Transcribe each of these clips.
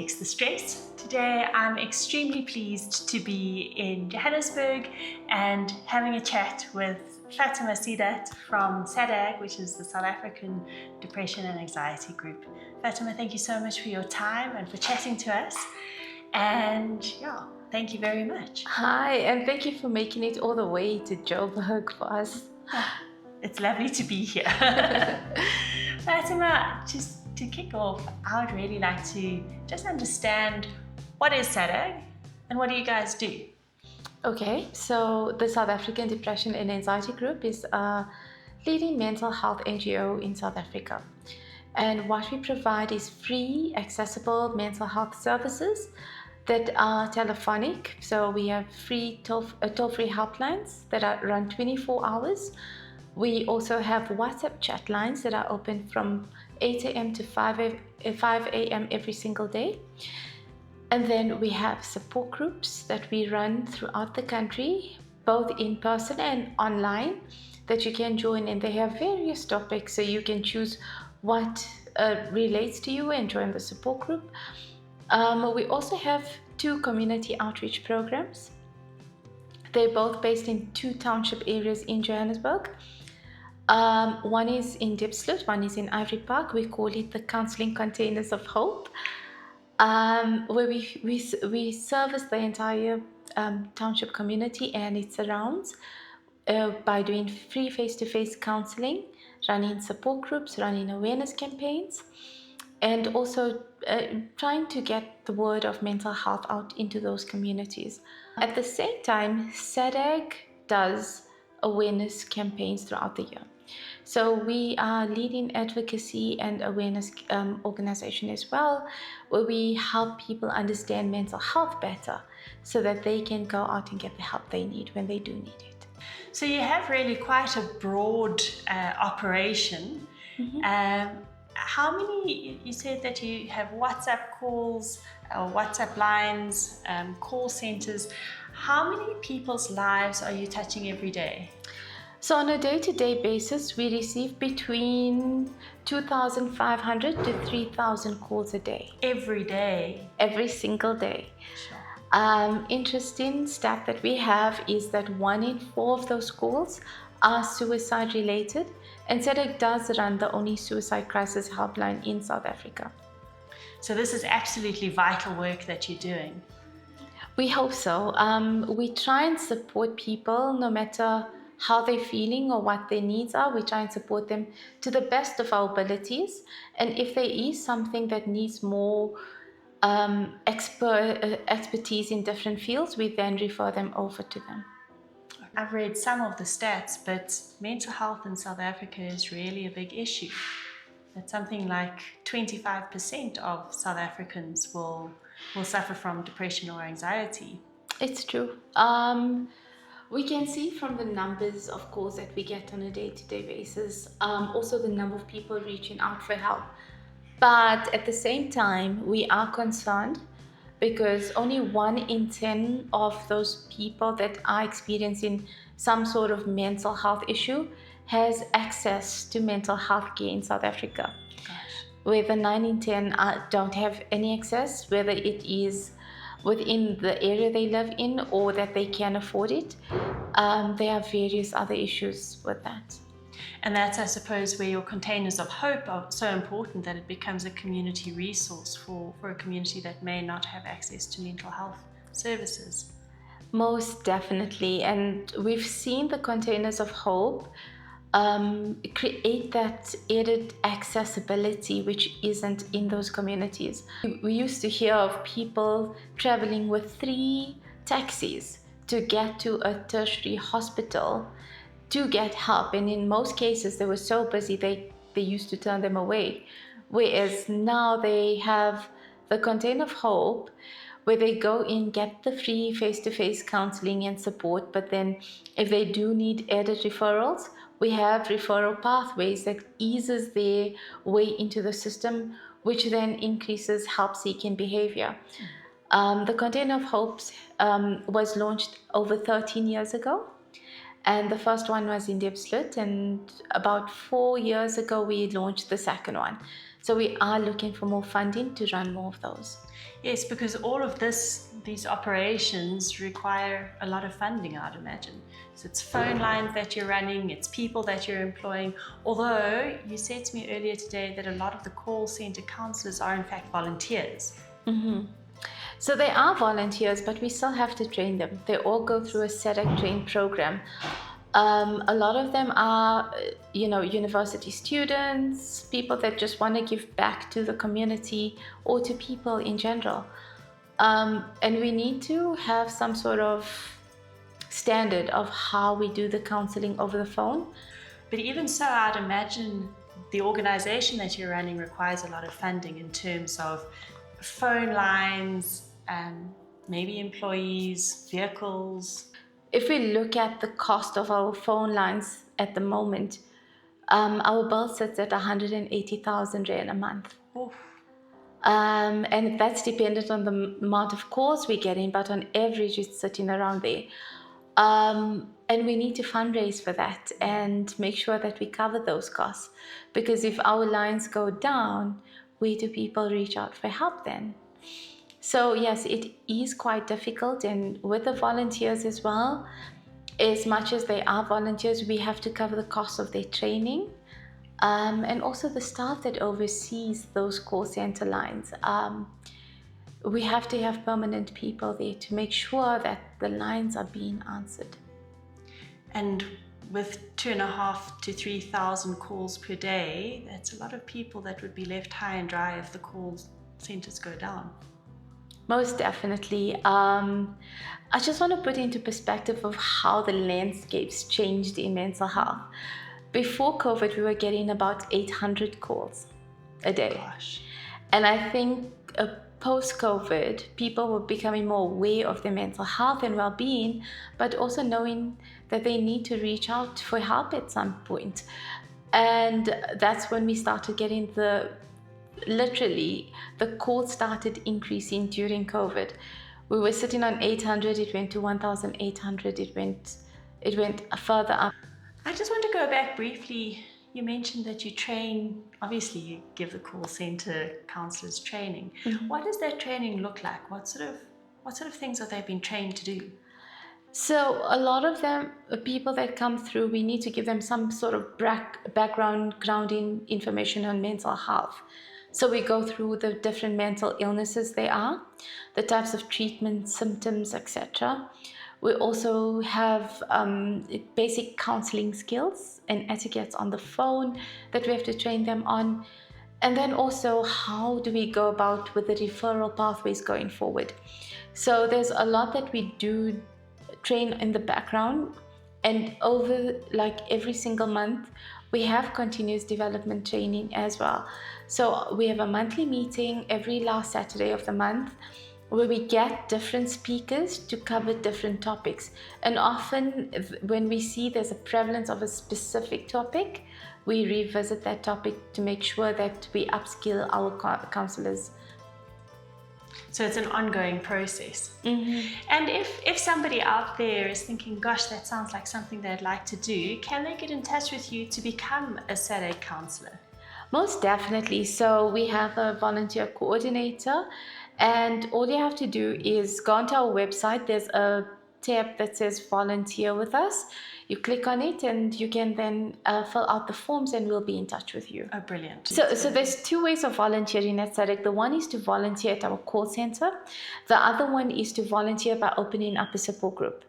takes the stress. Today I'm extremely pleased to be in Johannesburg and having a chat with Fatimah Seedat from SADAG, which is the South African Depression and Anxiety Group. Fatimah, thank you so much for your time and for chatting to us. And yeah, thank you very much. Hi, and thank you for making it all the way to Joburg for us. It's lovely to be here. Fatimah, just to kick off, I would really like to just understand what is SADAG and what do you guys do? Okay, so the South African Depression and Anxiety Group is a leading mental health NGO in South Africa. And what we provide is free, accessible mental health services that are telephonic. So we have free toll-free helplines that are run 24 hours. We also have WhatsApp chat lines that are open from 8 a.m. to 5 a.m. every single day. And then we have support groups that we run throughout the country, both in person and online, that you can join, and they have various topics, so you can choose what relates to you and join the support group. We also have 2 community outreach programs. They're both based in 2 township areas in Johannesburg. One is in Diepsloot, one is in Ivory Park. We call it the Counseling Containers of Hope, where we service the entire township community and its surrounds by doing free face-to-face counseling, running support groups, running awareness campaigns, and also trying to get the word of mental health out into those communities. At the same time, SADAG does awareness campaigns throughout the year. So we are leading advocacy and awareness organization as well, where we help people understand mental health better so that they can go out and get the help they need when they do need it. So you have really quite a broad operation. Mm-hmm. How many, you said that you have WhatsApp calls, WhatsApp lines, call centers. How many people's lives are you touching every day? So on a day-to-day basis, we receive between 2,500 to 3,000 calls a day. Every day? Every single day. Sure. Interesting stat that we have is that 1 in 4 of those calls are suicide related, and SADAG does run the only suicide crisis helpline in South Africa. So this is absolutely vital work that you're doing. We hope so. We try and support people no matter how they're feeling or what their needs are. We try and support them to the best of our abilities. And if there is something that needs more expertise in different fields, we then refer them over to them. I've read some of the stats, but mental health in South Africa is really a big issue. That something like 25% of South Africans will suffer from depression or anxiety. It's true. We can see from the numbers, of course, that we get on a day-to-day basis, also the number of people reaching out for help. But at the same time, we are concerned because only 1 in 10 of those people that are experiencing some sort of mental health issue has access to mental health care in South Africa. Gosh. Where the 9 in 10 don't have any access, whether it is within the area they live in or that they can afford it. There are various other issues with that. And that's, I suppose, where your containers of hope are so important, that it becomes a community resource for a community that may not have access to mental health services. Most definitely. And we've seen the containers of hope create that added accessibility which isn't in those communities. We used to hear of people traveling with 3 taxis to get to a tertiary hospital to get help, and in most cases they were so busy they used to turn them away. Whereas now they have the container of hope where they go in, get the free face-to-face counseling and support, but then if they do need added referrals, we have referral pathways that eases their way into the system, which then increases help-seeking behavior. The Container of Hope was launched over 13 years ago, And the first one was in Diepsloot, and about 4 years ago we launched the second one. So we are looking for more funding to run more of those. Yes, because all of these operations require a lot of funding, I'd imagine. So it's phone lines that you're running, it's people that you're employing. Although you said to me earlier today that a lot of the call center counselors are in fact volunteers. So they are volunteers, but we still have to train them. They all go through a SADAG train program. A lot of them are, university students, people that just want to give back to the community or to people in general. And we need to have some sort of standard of how we do the counseling over the phone. But even so, I'd imagine the organization that you're running requires a lot of funding in terms of phone lines, maybe employees, vehicles. If we look at the cost of our phone lines at the moment, our bill sits at 180,000 rand a month. Oof. And that's dependent on the amount of calls we're getting, but on average it's sitting around there. And we need to fundraise for that and make sure that we cover those costs, because if our lines go down, where do people reach out for help then? So yes, it is quite difficult, and with the volunteers as well, as much as they are volunteers, we have to cover the cost of their training, and also the staff that oversees those call center lines. We have to have permanent people there to make sure that the lines are being answered. And with 2,500 to 3,000 calls per day, that's a lot of people that would be left high and dry if the call centers go down. Most definitely. I just want to put into perspective of how the landscape's changed in mental health. Before COVID, we were getting about 800 calls a day. Gosh. And I think post-COVID, people were becoming more aware of their mental health and well-being, but also knowing that they need to reach out for help at some point. And that's when we started getting the calls started increasing during COVID. We were sitting on 800, it went to 1,800, it went further up. I just want to go back briefly. You mentioned that you train, obviously you give the call center counselors training. Mm-hmm. What does that training look like? What sort of things have they been trained to do? So a lot of them, people that come through, we need to give them some sort of background grounding information on mental health. So we go through the different mental illnesses there are, the types of treatment, symptoms, etc. We also have basic counseling skills and etiquettes on the phone that we have to train them on. And then also, how do we go about with the referral pathways going forward? So there's a lot that we do train in the background, and over every single month, we have continuous development training as well. So we have a monthly meeting every last Saturday of the month where we get different speakers to cover different topics. And often when we see there's a prevalence of a specific topic, we revisit that topic to make sure that we upskill our counselors. So it's an ongoing process. Mm-hmm. And if somebody out there is thinking, gosh, that sounds like something they'd like to do, can they get in touch with you to become a SADAG counselor? Most definitely. So we have a volunteer coordinator, and all you have to do is go onto our website. There's a tab that says volunteer with us. You click on it and you can then fill out the forms, and we'll be in touch with you. Oh, brilliant. So there's two ways of volunteering at SADAG. The one is to volunteer at our call center. The other one is to volunteer by opening up a support group.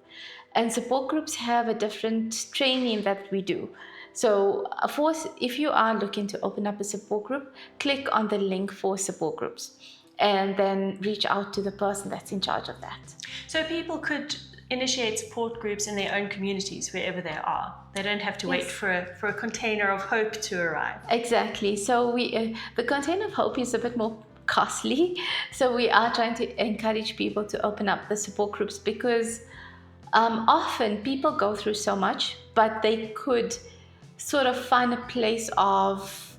And support groups have a different training that we do. So of course, if you are looking to open up a support group, click on the link for support groups and then reach out to the person that's in charge of that. So people could initiate support groups in their own communities wherever they are. They don't have to wait for a container of hope to arrive. Exactly. So the container of hope is a bit more costly. So we are trying to encourage people to open up the support groups, because often people go through so much, but they could sort of find a place of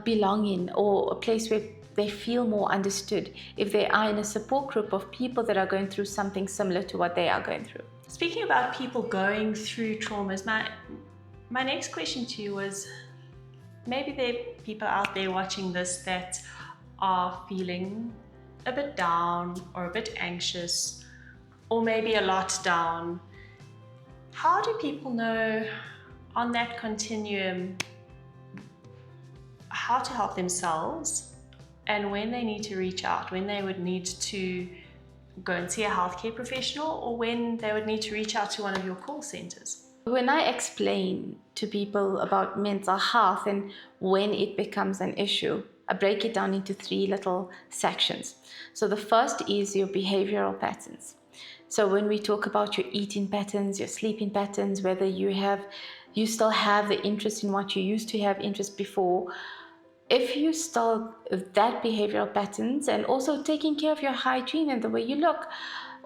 belonging, or a place where they feel more understood if they are in a support group of people that are going through something similar to what they are going through. Speaking about people going through traumas, my next question to you was, maybe there are people out there watching this that are feeling a bit down or a bit anxious or maybe a lot down. How do people know on that continuum how to help themselves and when they need to reach out, when they would need to go and see a healthcare professional or when they would need to reach out to one of your call centers? When I explain to people about mental health and when it becomes an issue, I break it down into 3 little sections. So the first is your behavioral patterns. So when we talk about your eating patterns, your sleeping patterns, whether you still have the interest in what you used to have interest before, if you still that behavioral patterns and also taking care of your hygiene and the way you look,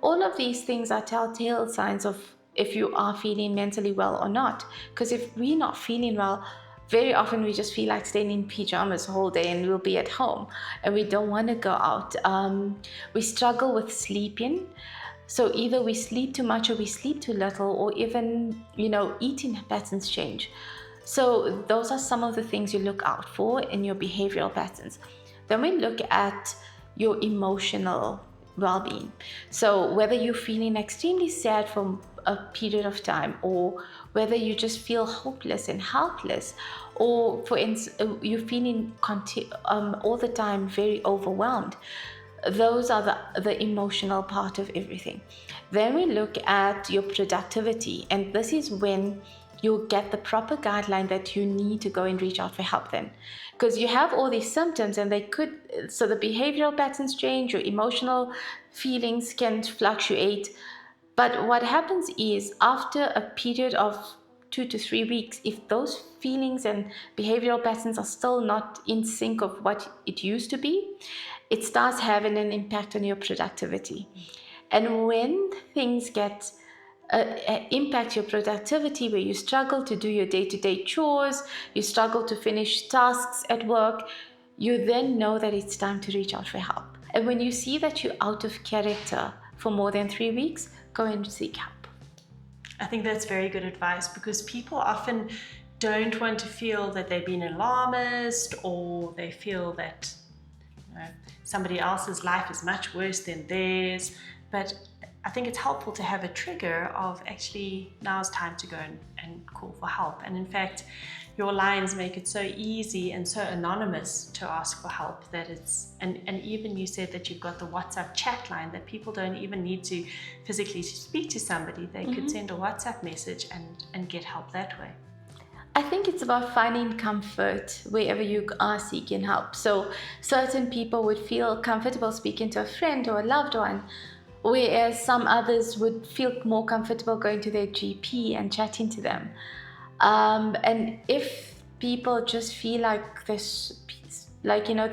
all of these things are telltale signs of if you are feeling mentally well or not. Because if we're not feeling well, very often we just feel like staying in pajamas the whole day and we'll be at home and we don't want to go out. We struggle with sleeping. So either we sleep too much or we sleep too little, or even, eating patterns change. So those are some of the things you look out for in your behavioral patterns. Then we look at your emotional well-being. So whether you're feeling extremely sad for a period of time, or whether you just feel hopeless and helpless, or for instance, you're feeling all the time very overwhelmed. Those are the emotional part of everything. Then we look at your productivity, and this is when you'll get the proper guideline that you need to go and reach out for help then. Because you have all these symptoms and so the behavioral patterns change, your emotional feelings can fluctuate. But what happens is after a period of 2 to 3 weeks, if those feelings and behavioral patterns are still not in sync of what it used to be, it starts having an impact on your productivity. And when things get impact your productivity, where you struggle to do your day-to-day chores, you struggle to finish tasks at work, you then know that it's time to reach out for help. And when you see that you're out of character for more than 3 weeks, go and seek help. I think that's very good advice, because people often don't want to feel that they've been alarmist, or they feel that somebody else's life is much worse than theirs. But I think it's helpful to have a trigger of actually now's time to go and call for help. And in fact, your lines make it so easy and so anonymous to ask for help that and even you said that you've got the WhatsApp chat line, that people don't even need to physically speak to somebody. They could send a WhatsApp message and get help that way. I think it's about finding comfort wherever you are seeking help. So certain people would feel comfortable speaking to a friend or a loved one, whereas some others would feel more comfortable going to their GP and chatting to them. And if people just feel like there's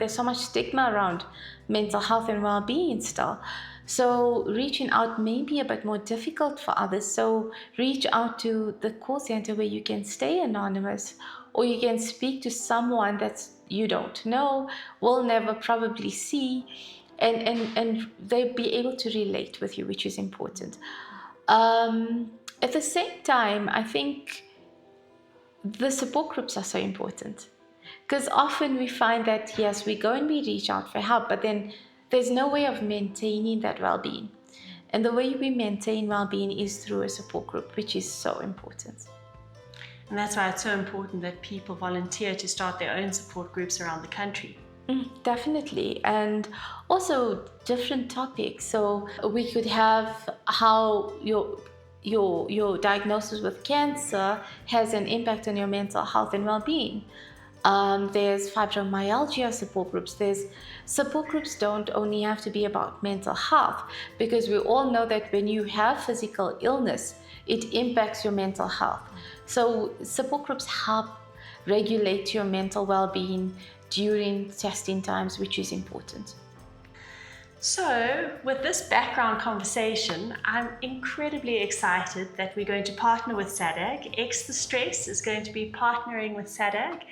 so much stigma around mental health and well-being still, so reaching out may be a bit more difficult for others. So reach out to the call center where you can stay anonymous, or you can speak to someone that you don't know, will never probably see, and they'll be able to relate with you, which is important. At the same time, I think the support groups are so important, because often we find that, yes, we go and we reach out for help, but then there's no way of maintaining that well-being. And the way we maintain well-being is through a support group, which is so important. And that's why it's so important that people volunteer to start their own support groups around the country. Definitely. And also different topics. So we could have how your diagnosis with cancer has an impact on your mental health and well-being. There's fibromyalgia support groups. There's support groups don't only have to be about mental health, because we all know that when you have physical illness, it impacts your mental health. So support groups help regulate your mental well-being during testing times, which is important. So with this background conversation, I'm incredibly excited that we're going to partner with SADAG. X the Stress is going to be partnering with SADAG.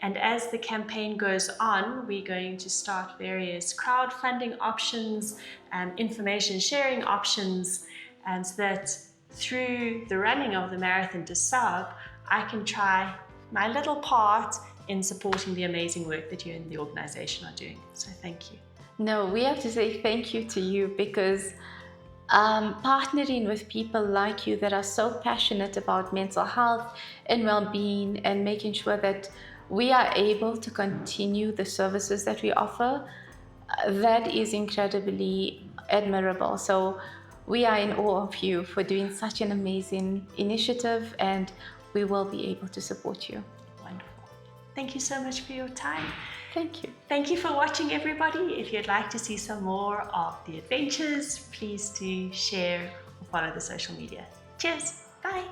And as the campaign goes on, we're going to start various crowdfunding options, information sharing options, and so that through the running of the Marathon des Sables, I can try my little part in supporting the amazing work that you and the organization are doing. So thank you. No, we have to say thank you to you, because partnering with people like you that are so passionate about mental health and well-being, and making sure that we are able to continue the services that we offer, that is incredibly admirable. So we are in awe of you for doing such an amazing initiative, and we will be able to support you. Wonderful. Thank you so much for your time. Thank you. Thank you for watching, everybody. If you'd like to see some more of the adventures, please do share or follow the social media. Cheers. Bye.